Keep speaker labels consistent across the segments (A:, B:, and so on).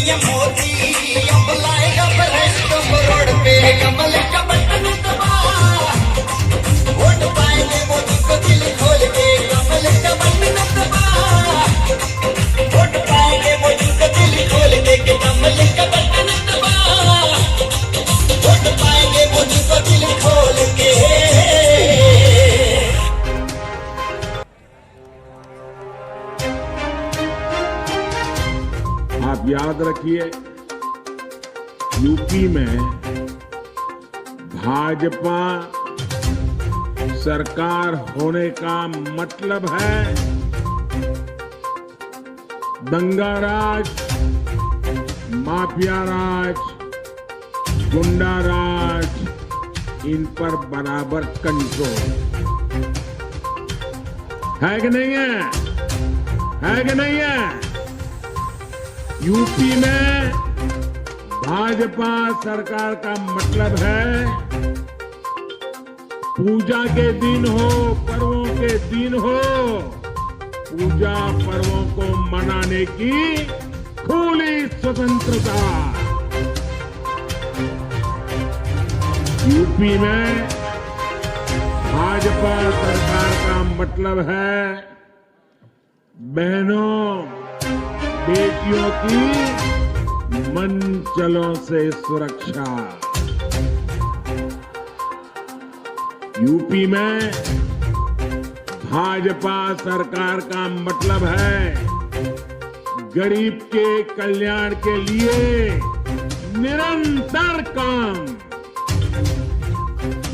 A: PM Modi अब लाएगा भ्रष्ट रोड पे कमल का बटन दबा वोट पाएंगे मोदी को दिल खोल के कमल का बटन दबा वोट पाएंगे मोदी को दिल खोल के कमल का बटन दबा वोट पाएंगे मोदी को दिल खोल के।
B: आप याद रखिए, यूपी में भाजपा सरकार होने का मतलब है दंगा राज, माफिया राज, गुंडा राज, इन पर बराबर कंट्रोल है कि नहीं है कि नहीं है? यूपी में भाजपा सरकार का मतलब है पूजा के दिन हो, पर्वों के दिन हो, पूजा पर्वों को मनाने की खुली स्वतंत्रता। यूपी में भाजपा सरकार का मतलब है बहनों बेटियों की मनचलों से सुरक्षा। यूपी में भाजपा सरकार का मतलब है गरीब के कल्याण के लिए निरंतर काम।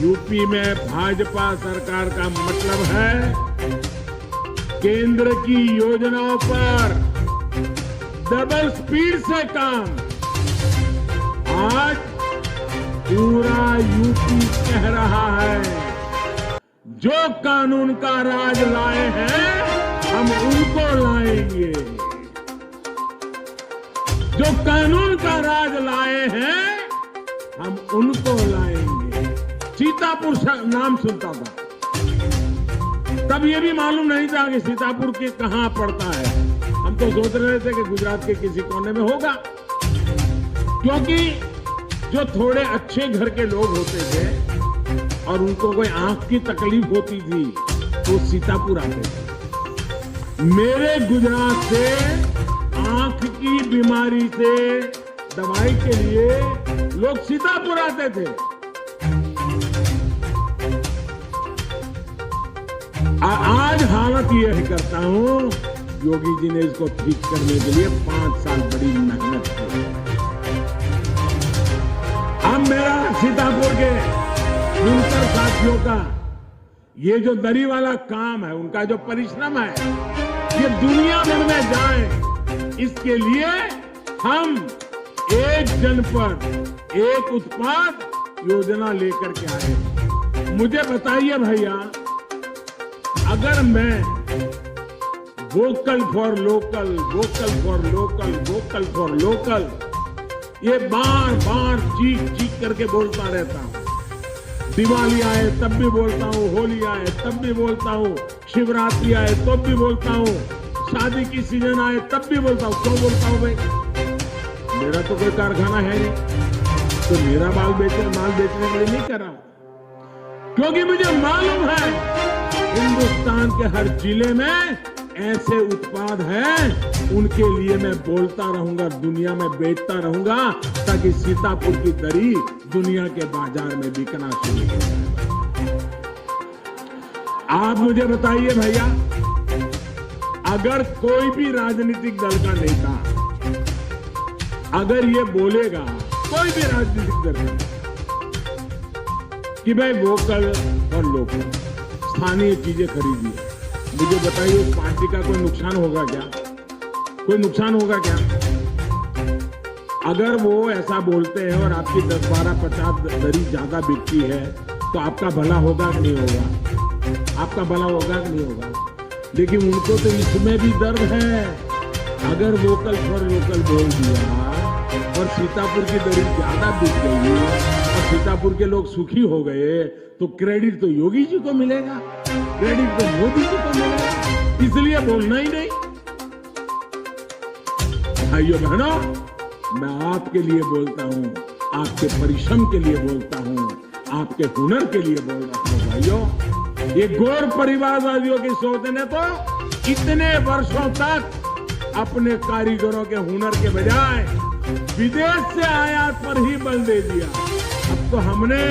B: यूपी में भाजपा सरकार का मतलब है केंद्र की योजनाओं पर डबल स्पीड से काम। आज पूरा यूपी कह रहा है जो कानून का राज लाए हैं हम उनको लाएंगे, जो कानून का राज लाए हैं हम उनको लाएंगे। सीतापुर नाम सुनता था, तब ये भी मालूम नहीं था कि सीतापुर के कहां पड़ता है। हम तो सोच रहे थे कि गुजरात के किसी कोने में होगा, क्योंकि जो थोड़े अच्छे घर के लोग होते थे और उनको कोई आंख की तकलीफ होती थी तो सीतापुर आते थे। मेरे गुजरात से आंख की बीमारी से दवाई के लिए लोग सीतापुर आते थे। आज हालत यह करता हूं, योगी जी ने इसको ठीक करने के लिए 5 साल बड़ी मेहनत की। अब मेरा सीतापुर के बुनकर साथियों का ये जो दरी वाला काम है, उनका जो परिश्रम है, ये दुनिया भर में जाए, इसके लिए हम एक जनपद एक उत्पाद योजना लेकर के आए। मुझे बताइए भैया, अगर मैं vocal for local, vocal for local, vocal for local ये बार बार चीख करके बोलता रहता हूं, दिवाली आए तब भी बोलता हूं, होली आए तब भी बोलता हूं, शिवरात्रि आए तब भी बोलता हूं, शादी की सीजन आए तब भी बोलता हूं। क्यों बोलता हूं भाई? मेरा तो कोई कारखाना है नहीं, तो मेरा माल बेचने के लिए नहीं कर रहा, क्योंकि मुझे मालूम है हिंदुस्तान के हर जिले में ऐसे उत्पाद हैं, उनके लिए मैं बोलता रहूंगा, दुनिया में बेचता रहूंगा, ताकि सीतापुर की दरी दुनिया के बाजार में बिकना शुरू हो जाए। आप मुझे बताइए भैया, अगर कोई भी राजनीतिक दल का नेता अगर ये बोलेगा, कोई भी राजनीतिक दल कि भाई वोकल और लोकल, स्थानीय चीजें खरीदिए, मुझे बताइए उस पार्टी का कोई नुकसान होगा क्या? कोई नुकसान होगा क्या? अगर वो ऐसा बोलते हैं और आपकी 10, 12, 50 दरी ज्यादा बिकती है तो आपका भला होगा कि नहीं होगा? आपका भला होगा कि नहीं होगा? लेकिन उनको तो इसमें भी दर्द है। अगर वोकल फॉर लोकल बोल दिया और सीतापुर की दरी ज्यादा बिक गई और सीतापुर के लोग सुखी हो गए, तो क्रेडिट तो योगी जी को मिलेगा, क्रेडिट तो मोदी जी को मिलेगा, इसलिए बोलना ही नहीं। भाइयों बहनों, मैं आपके लिए बोलता हूँ, आपके परिश्रम के लिए बोलता हूँ, आपके हुनर के लिए बोल रहा हूँ भाइयों। ये गौर परिवारवादियों की सोच ने तो इतने वर्षों तक अपने कारीगरों के हुनर के बजाय विदेश से आयात पर ही बल दे दिया। अब तो हमने